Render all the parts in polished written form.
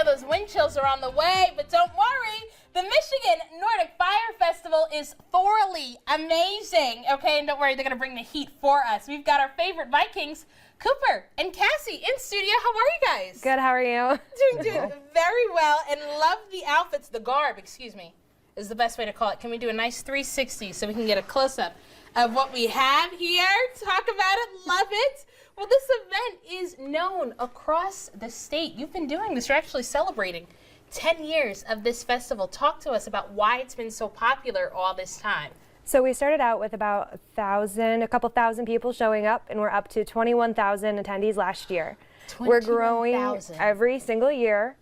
know those wind chills are on the way, but don't worry. The Michigan Nordic Fire Festival is thoroughly amazing. Okay, and don't worry, they're going to bring the heat for us. We've got our favorite Vikings, Cooper and Cassie, in studio. How are you guys? Good, how are you? Doing very well, and love the outfits, the garb, excuse me, is the best way to call it. Can we do a nice 360 so we can get a close-up of what we have here? Talk about it, love it. Well, this event is known across the state. You've been doing this. You're actually celebrating 10 years of this festival. Talk to us about why it's been so popular all this time. So we started out with about a couple thousand people showing up, and we're up to 21,000 attendees last year. We're growing every single year.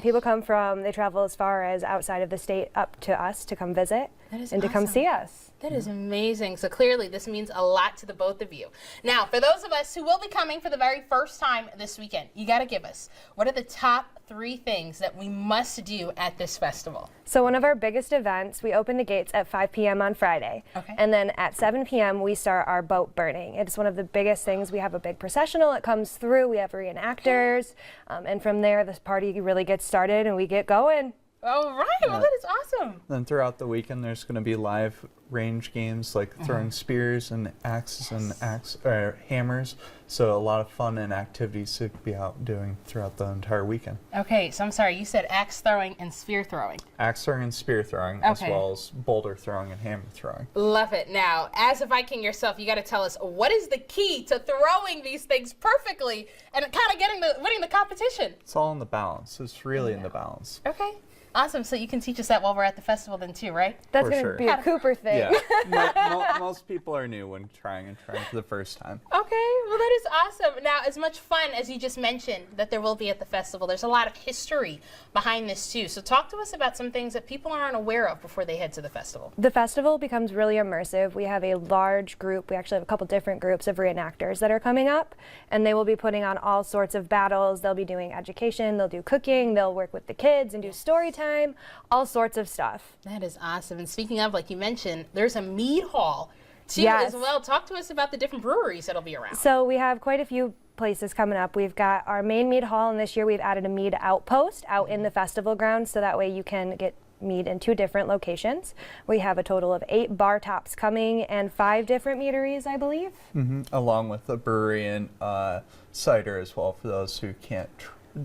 People come they travel as far as outside of the state up to us to come visit and to come see us. That is amazing. So clearly this means a lot to the both of you. Now, for those of us who will be coming for the very first time this weekend, you got to give us, what are the top 3 things that we must do at this festival? So one of our biggest events, we open the gates at 5 p.m. on Friday. Okay. And then at 7 p.m. we start our boat burning. It's one of the biggest things. We have a big processional that comes through. We have reenactors. And from there, this party really gets started and we get going. All right, well, that is awesome. Then throughout the weekend, there's going to be live range games like throwing spears and axes and hammers. So a lot of fun and activities to be out doing throughout the entire weekend. Okay, so I'm sorry, you said axe throwing and spear throwing. Axe throwing and spear throwing, as well as boulder throwing and hammer throwing. Love it. Now, as a Viking yourself, you got to tell us, what is the key to throwing these things perfectly and kind of winning the competition? It's all in the balance. It's really in the balance. Okay. Awesome. So you can teach us that while we're at the festival then too, right? That's going to be a Cooper thing. Yeah. Most people are new when trying for the first time. Okay. Well, that is awesome. Now, as much fun as you just mentioned that there will be at the festival, there's a lot of history behind this too. So talk to us about some things that people aren't aware of before they head to the festival. The festival becomes really immersive. We have a large group. We actually have a couple different groups of reenactors that are coming up, and they will be putting on all sorts of battles. They'll be doing education. They'll do cooking. They'll work with the kids and do story time. All sorts of stuff. That is awesome. And speaking of, like you mentioned, there's a mead hall too as well. Talk to us about the different breweries that'll be around. So we have quite a few places coming up. We've got our main mead hall, and this year we've added a mead outpost out in the festival grounds, so that way you can get mead in 2 different locations. We have a total of 8 bar tops coming and 5 different meaderies, I believe. Along with the brewery and cider as well for those who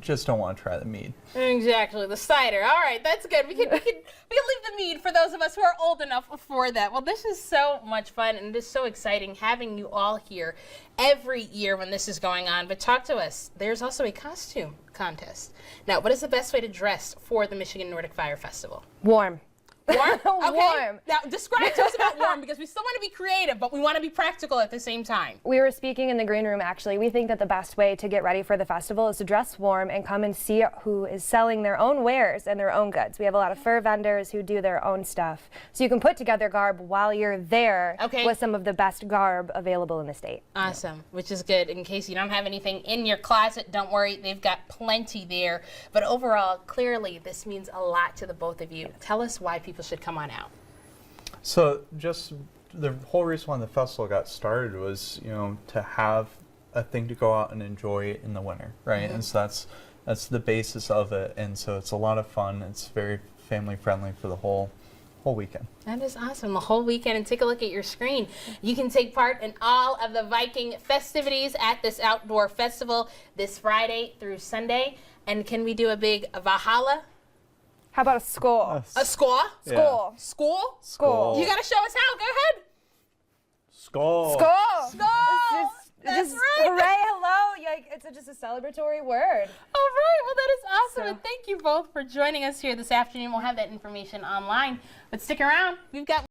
just don't want to try the mead. Exactly, the cider. All right, that's good. We can leave the mead for those of us who are old enough for that. Well, this is so much fun, and it is so exciting having you all here every year when this is going on. But talk to us. There's also a costume contest. Now, what is the best way to dress for the Michigan Nordic Fire Festival? Warm. Warm? Okay. Warm. Now, describe to us about warm, because we still want to be creative, but we want to be practical at the same time. We were speaking in the green room, actually. We think that the best way to get ready for the festival is to dress warm and come and see who is selling their own wares and their own goods. We have a lot of fur vendors who do their own stuff. So you can put together garb while you're there with some of the best garb available in the state. Awesome, which is good. In case you don't have anything in your closet, don't worry, they've got plenty there. But overall, clearly, this means a lot to the both of you. Tell us why people should come on out. So just the whole reason why the festival got started was, to have a thing to go out and enjoy in the winter, right? And so that's the basis of it. And so it's a lot of fun. It's very family friendly for the whole weekend. That is awesome. The whole weekend. And take a look at your screen. You can take part in all of the Viking festivities at this outdoor festival this Friday through Sunday. And can we do a big Valhalla? How about a score? A score? Score. School? School. You got to show us how. Go ahead. Score. Score. Score. That's right. Hooray, hello. It's just a celebratory word. All right. Well, that is awesome. And thank you both for joining us here this afternoon. We'll have that information online. But stick around. We've got